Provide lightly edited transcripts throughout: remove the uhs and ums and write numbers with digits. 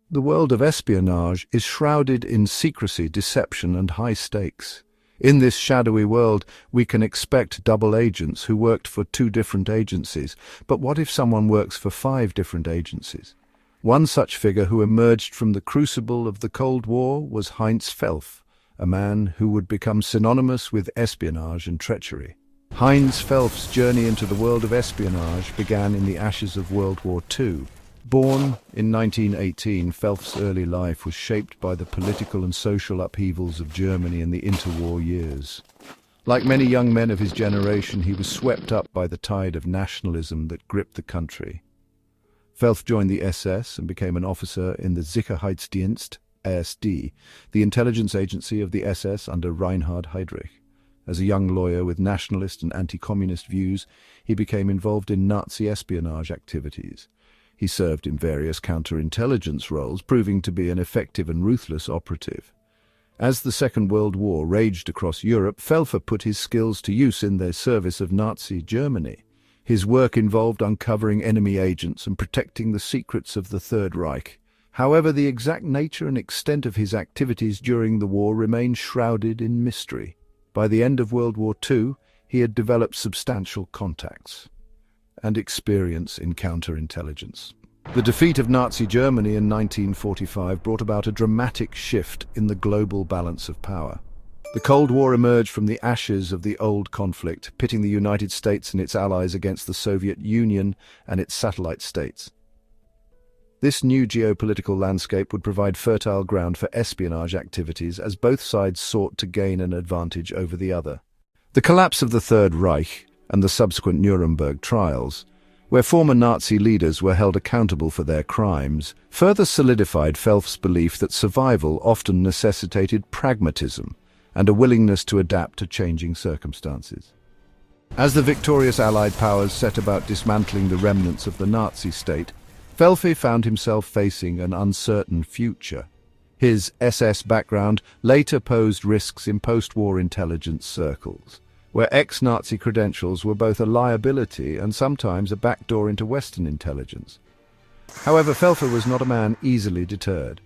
The world of espionage is shrouded in secrecy, deception, and high stakes. In this shadowy world, we can expect double agents who worked for two different agencies. But what if someone works for 5 different agencies? One such figure who emerged from the crucible of the Cold War was Heinz Felfe, a man who would become synonymous with espionage and treachery. Heinz Felfe's journey into the world of espionage began in the ashes of World War II. Born in 1918, Felfe's early life was shaped by the political and social upheavals of Germany in the interwar years. Like many young men of his generation, he was swept up by the tide of nationalism that gripped the country. Felfe joined the SS and became an officer in the Sicherheitsdienst, ASD, the intelligence agency of the SS under Reinhard Heydrich. As a young lawyer with nationalist and anti-communist views, he became involved in Nazi espionage activities. He served in various counterintelligence roles, proving to be an effective and ruthless operative. As the Second World War raged across Europe, Felfe put his skills to use in the service of Nazi Germany. His work involved uncovering enemy agents and protecting the secrets of the Third Reich. However, the exact nature and extent of his activities during the war remained shrouded in mystery. By the end of World War II, he had developed substantial contacts and experience in counterintelligence. The defeat of Nazi Germany in 1945 brought about a dramatic shift in the global balance of power. The Cold War emerged from the ashes of the old conflict, pitting the United States and its allies against the Soviet Union and its satellite states. This new geopolitical landscape would provide fertile ground for espionage activities as both sides sought to gain an advantage over the other. The collapse of the Third Reich and the subsequent Nuremberg trials, where former Nazi leaders were held accountable for their crimes, further solidified Felfe's belief that survival often necessitated pragmatism and a willingness to adapt to changing circumstances. As the victorious Allied powers set about dismantling the remnants of the Nazi state, Felfe found himself facing an uncertain future. His SS background later posed risks in post-war intelligence circles, where ex-Nazi credentials were both a liability and sometimes a backdoor into Western intelligence. However, Felfe was not a man easily deterred.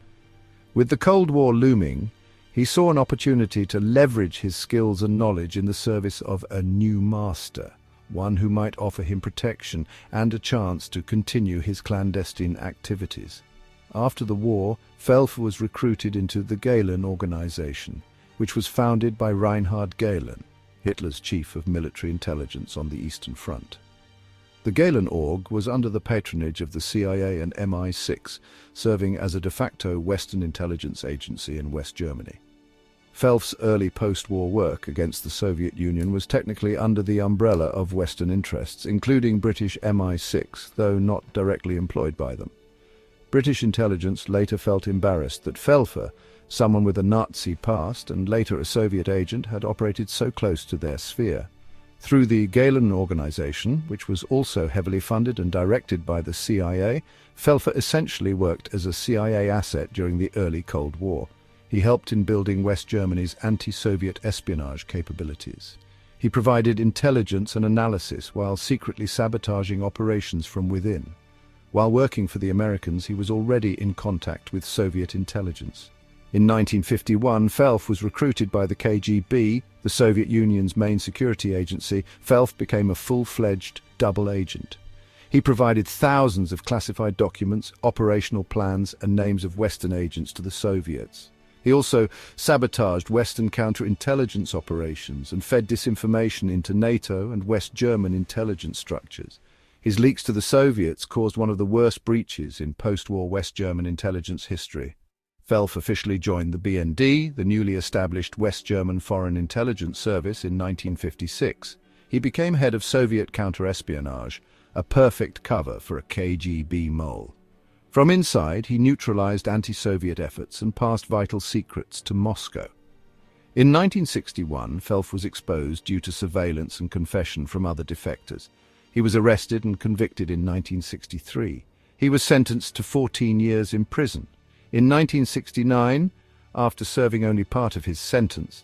With the Cold War looming, he saw an opportunity to leverage his skills and knowledge in the service of a new master, one who might offer him protection and a chance to continue his clandestine activities. After the war, Felfe was recruited into the Gehlen organization, which was founded by Reinhard Gehlen, Hitler's chief of military intelligence on the Eastern Front. The Gehlen Org was under the patronage of the CIA and MI6, serving as a de facto Western intelligence agency in West Germany. Felfe's early post-war work against the Soviet Union was technically under the umbrella of Western interests, including British MI6, though not directly employed by them. British intelligence later felt embarrassed that Felfe, someone with a Nazi past and later a Soviet agent, had operated so close to their sphere. Through the Gehlen organization, which was also heavily funded and directed by the CIA, Felfe essentially worked as a CIA asset during the early Cold War. He helped in building West Germany's anti-Soviet espionage capabilities. He provided intelligence and analysis while secretly sabotaging operations from within. While working for the Americans, he was already in contact with Soviet intelligence. In 1951, Felfe was recruited by the KGB, the Soviet Union's main security agency. Felfe became a full-fledged double agent. He provided thousands of classified documents, operational plans, and names of Western agents to the Soviets. He also sabotaged Western counterintelligence operations and fed disinformation into NATO and West German intelligence structures. His leaks to the Soviets caused one of the worst breaches in post-war West German intelligence history. Felfe officially joined the BND, the newly established West German Foreign Intelligence Service, in 1956. He became head of Soviet counterespionage, a perfect cover for a KGB mole. From inside, he neutralized anti-Soviet efforts and passed vital secrets to Moscow. In 1961, Felfe was exposed due to surveillance and confession from other defectors. He was arrested and convicted in 1963. He was sentenced to 14 years in prison. In 1969, after serving only part of his sentence,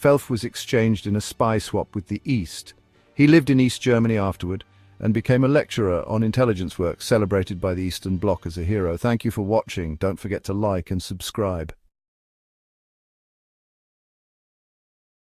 Felfe was exchanged in a spy swap with the East. He lived in East Germany afterward and became a lecturer on intelligence work, celebrated by the Eastern Bloc as a hero. Thank you for watching. Don't forget to like and subscribe.